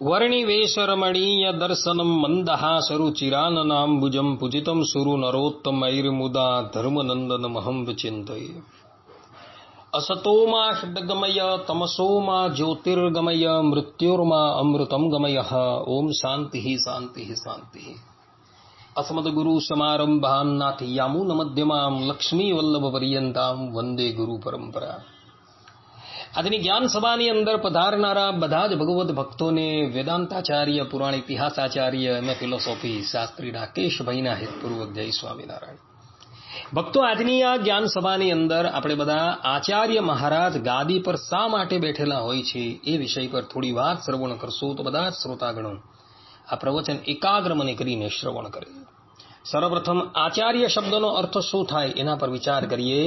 वर्णिवेशरमणीय दर्शनम मंदहासरुचिराननाम्बुजं पूजितं सुरु नरोत्तमैर्मुदा धर्मनंदनमहं विचिन्तये। असतो मा षड्गमय तमसो मा ज्योतिर्गमय मृत्युर्मा अमृतं गमयः। ओम शांति शांति शांति। अस्मद्गुरु समारंभां नाथयामुनमध्यमां लक्ष्मीवल्लभपर्यन्तां वंदे गुरु परंपरा। આજની જ્ઞાન સભાની અંદર પધારનારા બધા જ ભગવદ્ ભક્તોને વેદાંતાચાર્ય પુરાણ ઇતિહાસાચાર્ય અને ફિલોસોફી શાસ્ત્રી રાકેશભાઈના હિતપૂર્વક જય સ્વામિનારાયણ। ભક્તો, આજની આ જ્ઞાન સભાની અંદર આપણે બધા આચાર્ય મહારાજ ગાદી પર શા માટે બેઠેલા હોય છે એ વિષય પર થોડી વાત શ્રવણ કરશું તો બધા શ્રોતાગણો આ પ્રવચન એકાગ્ર મને કરીને શ્રવણ કરે। સર્વપ્રથમ આચાર્ય શબ્દનો અર્થ શું થાય એના પર વિચાર કરીએ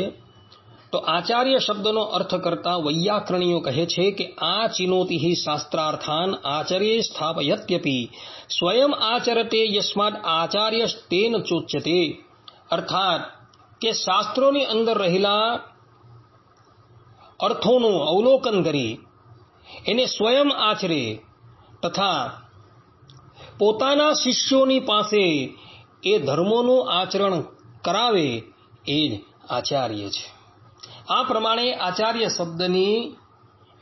તો આચાર્ય શબ્દનો અર્થ કરતા વૈયાકરણીઓ કહે છે કે આ ચિનોતિ હિ શાસ્ત્રાર્થાન આચર્ય સ્થાપયત્યપી સ્વયં આચરતે યસ્માદ આચાર્યસ્તેન ચોચ્યતે। અર્થાત કે શાસ્ત્રોની અંદર રહેલા અર્થોનું અવલોકન કરી એને સ્વયં આચરે તથા પોતાના શિષ્યોની પાસે એ ધર્મોનું આચરણ કરાવે એ જ આચાર્ય છે। આ પ્રમાણે આચાર્ય શબ્દની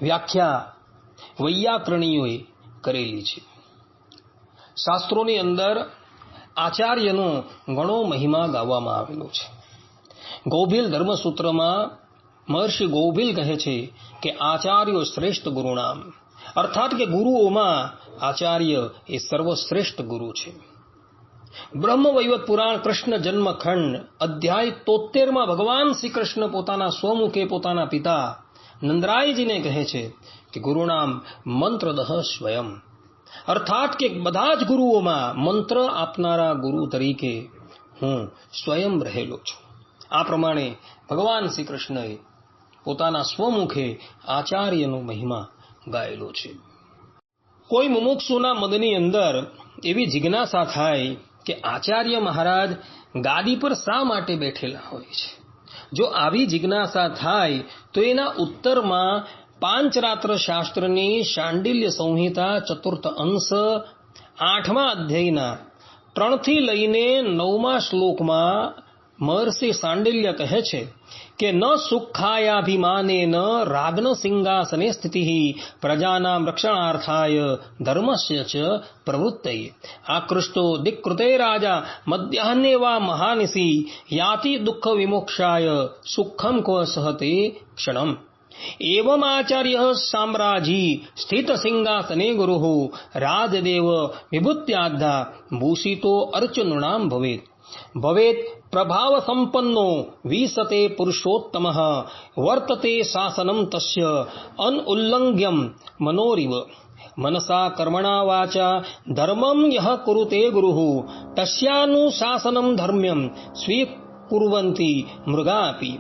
વ્યાખ્યા વૈયાકરણીઓએ કરેલી છે। શાસ્ત્રોની અંદર આચાર્યનો ઘણો મહિમા ગાવામાં આવેલો છે। ગૌભીલ ધર્મસૂત્રમાં મહર્ષિ ગૌભીલ કહે છે કે આચાર્યો શ્રેષ્ઠ ગુરુનામ, અર્થાત કે ગુરુઓમાં આચાર્ય એ સર્વશ્રેષ્ઠ ગુરુ છે। બ્રહ્મવૈવત પુરાણ કૃષ્ણ જન્મખંડ અધ્યાય 73 ભગવાન શ્રી કૃષ્ણ પોતાના સ્વમુખે પોતાના પિતા નંદરાયજીને કહે છે કે ગુરુનામ મંત્રદહ સ્વયં, અર્થાત કે બધા જ ગુરુઓમાં મંત્ર આપનારા ગુરુ તરીકે હું સ્વયં રહેલો છું। આ પ્રમાણે ભગવાન શ્રી કૃષ્ણએ પોતાના સ્વમુખે આચાર્યનો મહિમા ગાયેલો છે। કોઈ મુમુક્ષુના મનની અંદર એવી જિજ્ઞાસા થાય કે આચાર્ય મહારાજ ગાદી પર શા માટે બેઠેલા હોય છે। જો આવી જિજ્ઞાસા થાય તો એના ઉત્તરમાં પાંચરાત્ર શાસ્ત્રની શાંડિલ્ય સંહિતા ચતુર્થ અંશ 8મા અધ્યાયના 3 થી લઈને 9મા શ્લોકમાં મહર્ષિ શાંડિલ્ય કહે છે કે ન સુખાયાભિમાનેન રાજ્ઞ સિંહાસને સ્થિતિ પ્રજાનામ રક્ષણાર્થાય ધર્મસ્ય ચ પ્રવૃત્તયે આકૃષ્ટો દિક્કૃતે રાજા મધ્યાહ્ને વા મહાનિશી યાતિ દુઃખ વિમોક્ષાય સુખમ કો સહતે ક્ષણમ। एवं आचार्य साम्राजी स्थित सिंहासने गुरुः राजदेव विभूत्याद्धा भूषितो अर्चनुनाम भवेत् भवेत् प्रभाव संपन्नो विसते पुरुषोत्तमः वर्तते शासनं तस्य अनुल्लंघ्यं मनोरिव मनसा कर्मणा वाचा धर्मं यः कुरुते गुरुः तस्यानुशासनं धर्म्यं स्वीकुर्वन्ति मृगापि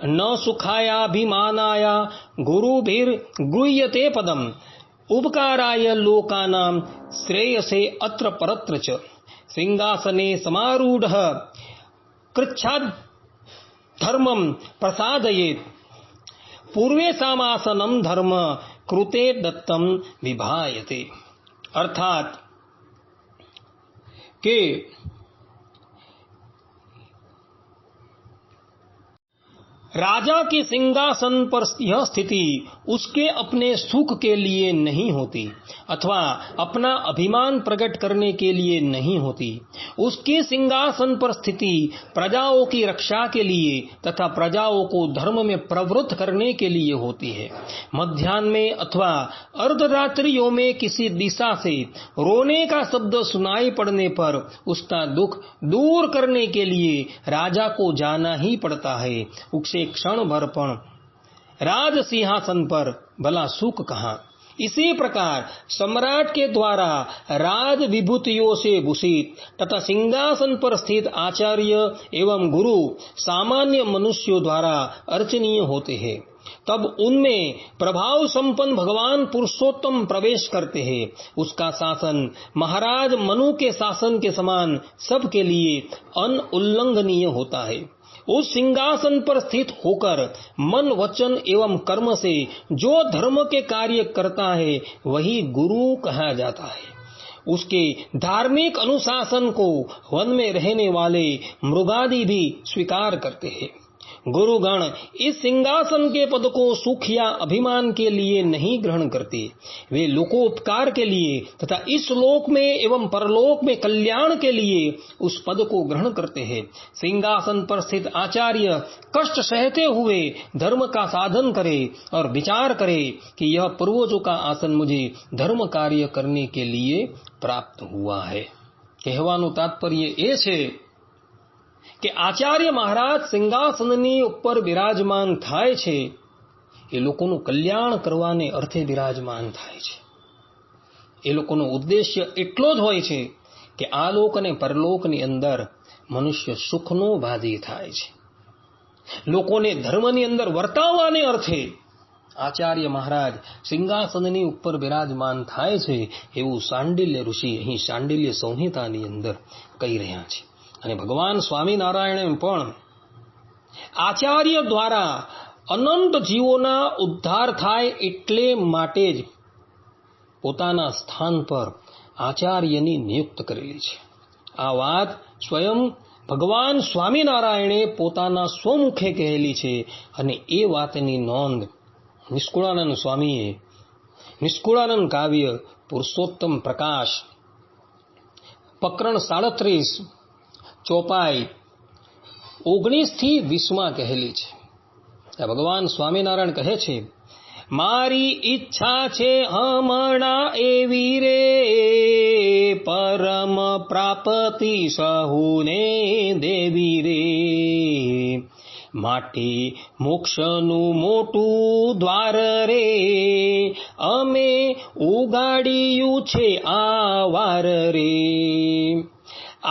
न सुखायाभिमानाय गुरुभिर्गृह्यते पदम् उपकाराय लोकानां श्रेयसे अत्र परत्र च सिंहासने समारूढ़ कृच्छाद धर्मं प्रसादयेत् पूर्वे सामासनं धर्म कृते दत्तम विभायते। अर्थात के राजा के सिंहासन पर यह स्थिति उसके अपने सुख के लिए नहीं होती अथवा अपना अभिमान प्रकट करने के लिए नहीं होती। उसके सिंहासन पर स्थिति प्रजाओं की रक्षा के लिए तथा प्रजाओं को धर्म में प्रवृत्त करने के लिए होती है। मध्याह्न में अथवा अर्धरात्रियों में किसी दिशा से रोने का शब्द सुनाई पड़ने पर उसका दुख दूर करने के लिए राजा को जाना ही पड़ता है। उसे क्षण भर पण राज सिंहासन पर भला सुख कहाँ। इसी प्रकार सम्राट के द्वारा राज विभूतियों से भूषित तथा सिंहासन पर स्थित आचार्य एवं गुरु सामान्य मनुष्यों द्वारा अर्चनीय होते हैं। तब उनमें प्रभाव संपन्न भगवान पुरुषोत्तम प्रवेश करते हैं। उसका शासन महाराज मनु के शासन के समान सबके लिए अनुल्लंघनीय होता है। उस सिंहासन पर स्थित होकर मन वचन एवं कर्म से जो धर्म के कार्य करता है वही गुरु कहा जाता है। उसके धार्मिक अनुशासन को वन में रहने वाले मृगादि भी स्वीकार करते हैं। गुरुगण इस सिंहासन के पद को सुख या अभिमान के लिए नहीं ग्रहण करते, वे लोकोपकार के लिए तथा इस लोक में एवं परलोक में कल्याण के लिए उस पद को ग्रहण करते हैं। सिंहासन पर स्थित आचार्य कष्ट सहते हुए धर्म का साधन करे और विचार करे कि यह पूर्वजों का आसन मुझे धर्म कार्य करने के लिए प्राप्त हुआ है। કહેવાનું તાત્પર્ય એ છે કે આચાર્ય મહારાજ સિંહાસનની ઉપર બિરાજમાન થાય છે એ લોકોનું કલ્યાણ કરવાને અર્થે બિરાજમાન થાય છે। એ લોકોનો ઉદ્દેશ્ય એટલો જ હોય છે કે આ લોક અને પરલોકની અંદર મનુષ્ય સુખનો ભાગી થાય છે। લોકોને ધર્મની અંદર વર્તાવવાને અર્થે આચાર્ય મહારાજ સિંહાસનની ઉપર બિરાજમાન થાય છે એવું શાંડિલ્ય ઋષિ અહીં શાંડિલ્ય સંહિતાની અંદર કહી રહ્યા છે। અને ભગવાન સ્વામિનારાયણે પણ આચાર્ય દ્વારા અનંત જીવોના ઉદ્ધાર થાય એટલે માટે જ પોતાના સ્થાન પર આચાર્યની નિયુક્ત કરેલી છે। આ વાત સ્વયં ભગવાન સ્વામિનારાયણે પોતાના સ્વમુખે કહેલી છે અને એ વાતની નોંધ નિષ્કુળાનંદ સ્વામીએ નિષ્કુળાનંદ કાવ્ય પુરુષોત્તમ પ્રકાશ પ્રકરણ 37 ચોપાઈ 19 થી 20 કહેલી છે। ભગવાન સ્વામિનારાયણ કહે છે, મારી ઈચ્છા છે હમણાં એવી રે પરમ પ્રાપ્તિ સહુને દેવી રે માટે મોક્ષનું મોટું દ્વાર રે અમે ઉગાડ્યું છે આ વાર રે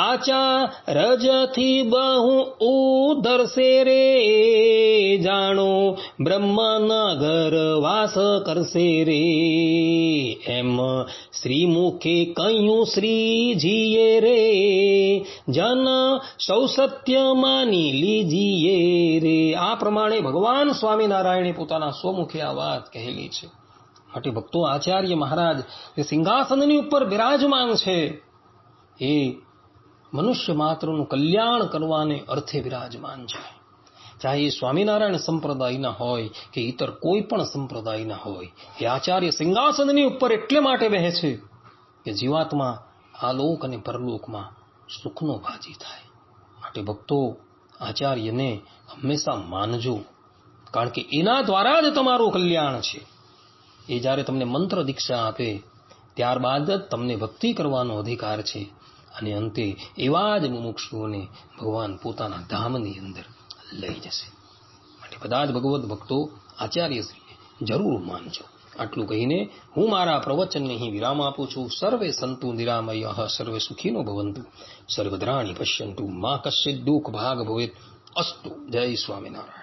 આચારજથી બહુ ઉધરશે રે જાણો બ્રહ્મનગર વાસ કરશે રે એમ શ્રીમુખે કહ્યું શ્રીજીએ રે જન સૌ સત્ય માની લીજીએ રે। આ પ્રમાણે ભગવાન સ્વામિનારાયણે પોતાના સ્વમુખે આ વાત કહેલી છે। માટે ભક્તો આચાર્ય મહારાજ જે સિંહાસનની ઉપર બિરાજમાન છે એ મનુષ્ય માત્રનું કલ્યાણ કરવાને અર્થે બિરાજમાન છે। ચાહે એ સ્વામિનારાયણ સંપ્રદાયના હોય કે ઇતર કોઈ પણ સંપ્રદાયના હોય, એ આચાર્ય સિંહાસનની ઉપર એટલે માટે બેસે છે કે જીવાત્મા આલોક અને પરલોકમાં સુખનો ભાગી થાય। માટે ભક્તો આચાર્યને હંમેશા માનજો, કારણ કે એના દ્વારા જ તમારું કલ્યાણ છે। એ જ્યારે તમને મંત્ર દીક્ષા આપે ત્યારબાદ જ તમને ભક્તિ કરવાનો અધિકાર છે અને અંતે એવા જ મુમુક્ષુઓને ભગવાન પોતાના ધામની અંદર લઈ જશે। માટે બધા જ ભગવદ્ ભક્તો આચાર્યશ્રીને જરૂર માનજો। આટલું કહીને હું મારા પ્રવચનને અહીં વિરામ આપું છું। સર્વે સંતુ નિરામયઃ સર્વે સુખીનો ભવંતુ સર્વદ્રાણી પશ્યંતુ મા કશ્ચિદ દુઃખ ભાગ ભવેત અસ્તુ। જય સ્વામિનારાયણ।